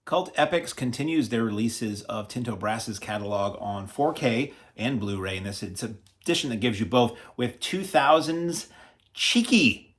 Cult Epics continues their releases of Tinto Brass's catalog on 4K and Blu-ray, and it's an edition that gives you both with 2000's cheeky,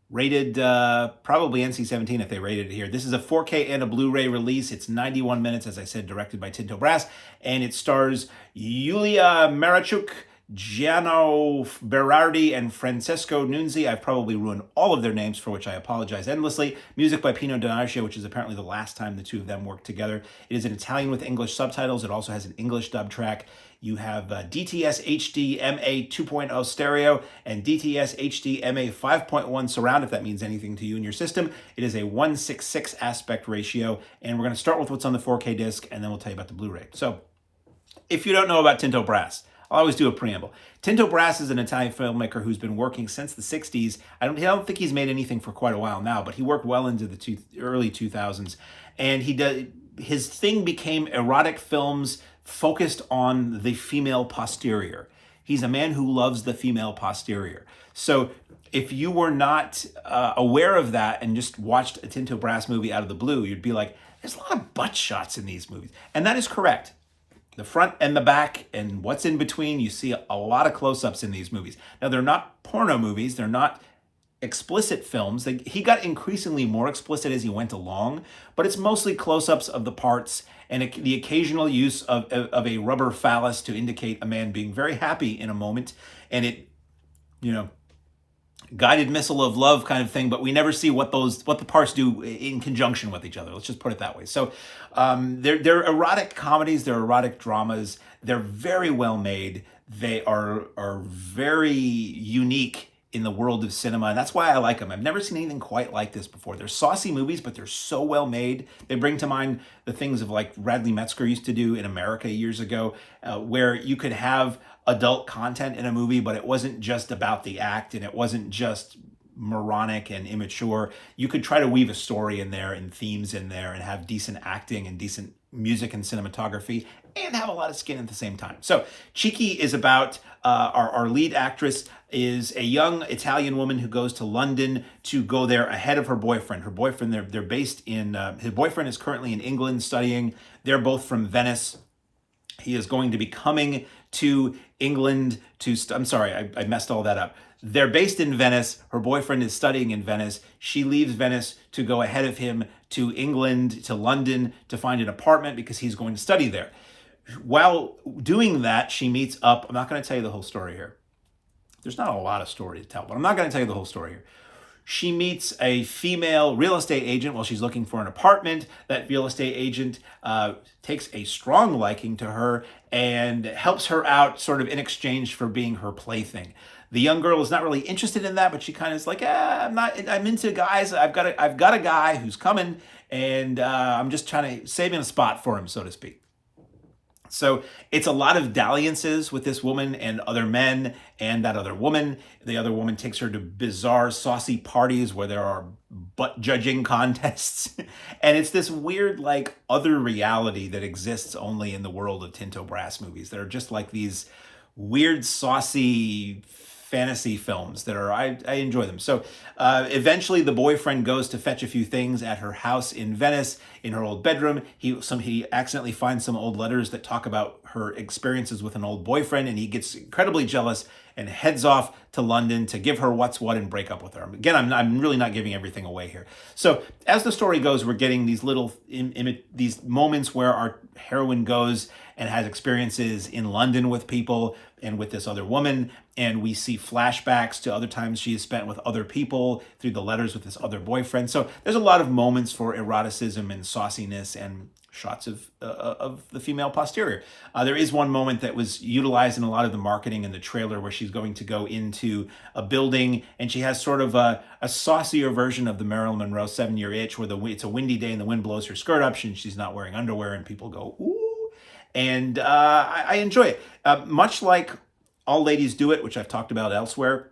rated probably NC-17 if they rated it here. This is a 4K and a Blu-ray release. It's 91 minutes, as I said, directed by Tinto Brass, and it stars Yuliya, Mayarchuk, Jarno, Berardi, and Francesca Nunzi. I've probably ruined all of their names, for which I apologize endlessly. Music by Pino Donaggio, which is apparently the last time the two of them worked together. It is in Italian with English subtitles. It also has an English dub track. You have DTS HD MA 2.0 stereo and DTS HD MA 5.1 surround, if that means anything to you in your system. It is a 1:6:6 aspect ratio, and we're going to start with what's on the 4K disc, and then we'll tell you about the Blu-ray. So, if you don't know about Tinto Brass, I'll always do a preamble. Tinto Brass is an Italian filmmaker who's been working since the 60s. I don't think he's made anything for quite a while now, but he worked well into the early 2000s. And his thing became erotic films focused on the female posterior. He's a man who loves the female posterior. So if you were not aware of that and just watched a Tinto Brass movie out of the blue, you'd be like, there's a lot of butt shots in these movies. And that is correct. The front and the back and what's in between, you see a lot of close-ups in these movies. Now, they're not porno movies. They're not explicit films. He got increasingly more explicit as he went along, but it's mostly close-ups of the parts and the occasional use of a rubber phallus to indicate a man being very happy in a moment. And it, guided missile of love kind of thing, but we never see what the parts do in conjunction with each other. Let's just put it that way. So they're erotic comedies, they're erotic dramas. They're very well made. They are very unique in the world of cinema, and that's why I like them. I've never seen anything quite like this before. They're saucy movies, but they're so well made. They bring to mind the things of like Radley Metzger used to do in America years ago, where you could have adult content in a movie, but it wasn't just about the act, and it wasn't just moronic and immature. You could try to weave a story in there and themes in there and have decent acting and decent music and cinematography and have a lot of skin at the same time. So Cheeky is about our lead actress is a young Italian woman who goes to London to go there ahead of her boyfriend. Her boyfriend, they're based in, his boyfriend is currently in England studying. They're both from Venice. He is going to be coming to England to, I'm sorry, I messed all that up. They're based in Venice. Her boyfriend is studying in Venice. She leaves Venice to go ahead of him to England, to London, to find an apartment because he's going to study there. While doing that, she meets up. I'm not going to tell you the whole story here. There's not a lot of story to tell, but I'm not going to tell you the whole story here. She meets a female real estate agent while she's looking for an apartment. That real estate agent takes a strong liking to her and helps her out sort of in exchange for being her plaything. The young girl is not really interested in that, but she kind of is like, I'm into guys. I've got a guy who's coming, and I'm just trying to save him a spot for him, so to speak. So it's a lot of dalliances with this woman and other men and that other woman. The other woman takes her to bizarre, saucy parties where there are butt judging contests. And it's this weird, like, other reality that exists only in the world of Tinto Brass movies. They're just like these weird, saucy fantasy films that are, I enjoy them. So eventually the boyfriend goes to fetch a few things at her house in Venice in her old bedroom. He accidentally finds some old letters that talk about her experiences with an old boyfriend, and he gets incredibly jealous and heads off to London to give her what's what and break up with her. Again, I'm really not giving everything away here. So as the story goes, we're getting these little these moments where our heroine goes and has experiences in London with people and with this other woman, and we see flashbacks to other times she has spent with other people through the letters with this other boyfriend. So there's a lot of moments for eroticism and sauciness and shots of the female posterior. There is one moment that was utilized in a lot of the marketing in the trailer where she's going to go into a building and she has sort of a saucier version of the Marilyn Monroe 7-Year Itch where it's a windy day and the wind blows her skirt up and she's not wearing underwear and people go, ooh. And I enjoy it. Much like All Ladies Do It, which I've talked about elsewhere,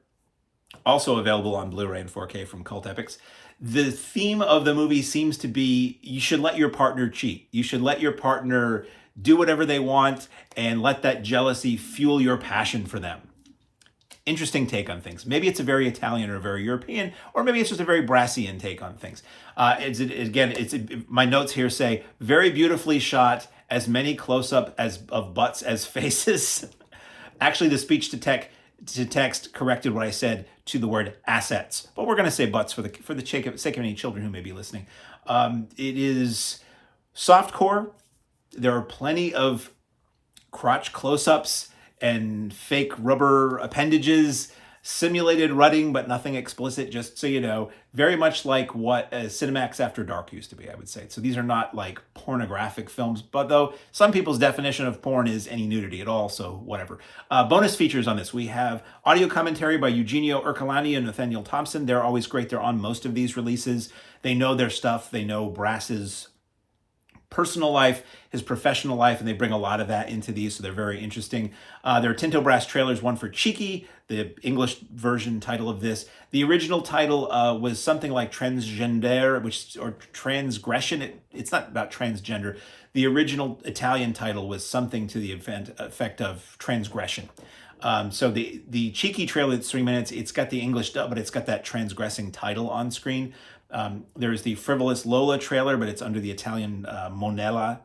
also available on Blu-ray and 4K from Cult Epics. The theme of the movie seems to be you should let your partner cheat. You should let your partner do whatever they want and let that jealousy fuel your passion for them. interesting take on things. Maybe it's a very Italian or very European, or maybe it's just a very Brassian take on things. My notes here say, very beautifully shot, as many close-up of butts as faces. Actually, the speech to text corrected what I said to the word assets, but we're going to say butts for the sake of any children who may be listening. It is softcore. There are plenty of crotch close-ups and fake rubber appendages, simulated rutting, but nothing explicit, just so you know. Very much like what Cinemax After Dark used to be, I would say. So these are not like pornographic films, but though some people's definition of porn is any nudity at all, so whatever. Bonus features on this. We have audio commentary by Eugenio Ercolani and Nathaniel Thompson. They're always great. They're on most of these releases. They know their stuff. They know Brass's personal life, his professional life, and they bring a lot of that into these, so they're very interesting. There are Tinto Brass trailers, one for Cheeky, the English version title of this. The original title was something like Transgender, or Transgression. It's not about transgender. The original Italian title was something to the effect of transgression. So the Cheeky trailer, it's 3 minutes. It's got the English dub, but it's got that transgressing title on screen. There's the Frivolous Lola trailer, but it's under the Italian Monella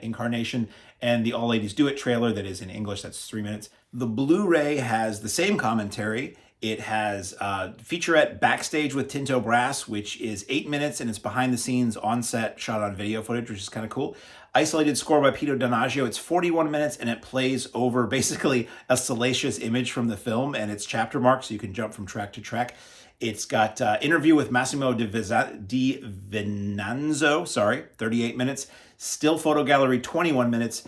incarnation, and the All Ladies Do It trailer that is in English, that's 3 minutes. The Blu-ray has the same commentary. It has featurette Backstage with Tinto Brass, which is 8 minutes, and it's behind the scenes, on set, shot on video footage, which is kind of cool. Isolated score by Pito Donaggio. It's 41 minutes, and it plays over basically a salacious image from the film, and it's chapter marked, so you can jump from track to track. It's got interview with Massimo Di Vincenzo, 38 minutes. Still photo gallery, 21 minutes.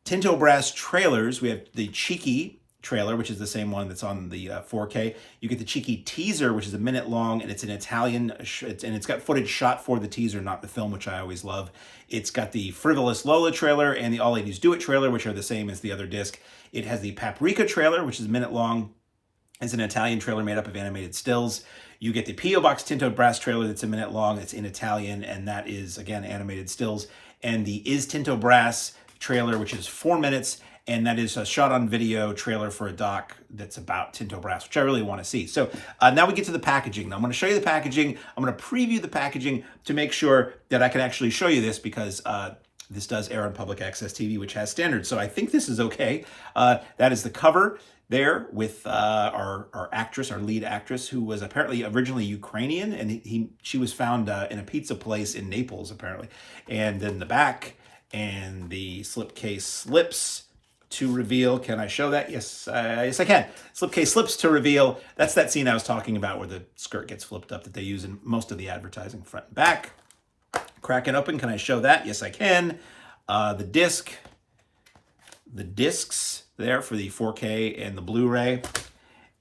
Tinto Brass trailers. We have the Cheeky trailer, which is the same one that's on the 4K. You get the Cheeky teaser, which is a minute long, and it's in Italian, and it's got footage shot for the teaser, not the film, which I always love. It's got the Frivolous Lola trailer and the All Ladies Do It trailer, which are the same as the other disc. It has the Paprika trailer, which is a minute long. It's an Italian trailer made up of animated stills. You get the P.O. Box Tinto Brass trailer that's a minute long. It's in Italian, and that is, again, animated stills. And the Is Tinto Brass trailer, which is 4 minutes, and that is a shot-on-video trailer for a doc that's about Tinto Brass, which I really want to see. So now we get to the packaging. Now I'm going to show you the packaging. I'm going to preview the packaging to make sure that I can actually show you this, because this does air on public access TV, which has standards. So I think this is okay. That is the cover there with our actress, our lead actress, who was apparently originally Ukrainian, and she was found in a pizza place in Naples, apparently. And then the back and the slipcase slips to reveal. Can I show that? Yes, yes I can. Slipcase slips to reveal. That's that scene I was talking about where the skirt gets flipped up that they use in most of the advertising, front and back. Crack it open. Can I show that? Yes, I can. The discs there for the 4K and the Blu-ray,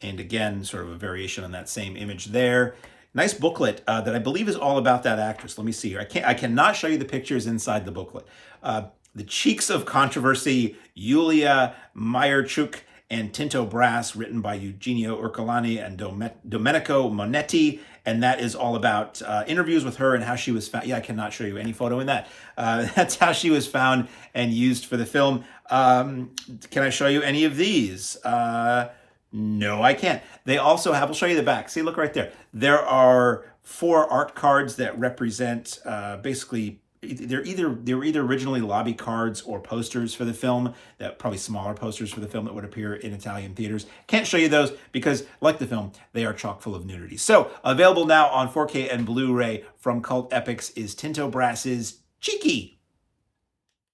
and again sort of a variation on that same image there. Nice booklet that I believe is all about that actress. Let me see here. I cannot show you the pictures inside the booklet. The Cheeks of Controversy, Yuliya, Mayarchuk, and Tinto Brass, written by Eugenio Ercolani and Domenico Monetti, and that is all about interviews with her and how she was found. Yeah, I cannot show you any photo in that. That's how she was found and used for the film. Can I show you any of these? No, I can't. They also have, I'll show you the back. See, look right there. There are 4 art cards that represent basically, they're either originally lobby cards or posters for the film, that probably smaller posters for the film that would appear in Italian theaters. Can't show you those because, like the film, they are chock full of nudity. So, available now on 4K and Blu-ray from Cult Epics is Tinto Brass's Cheeky.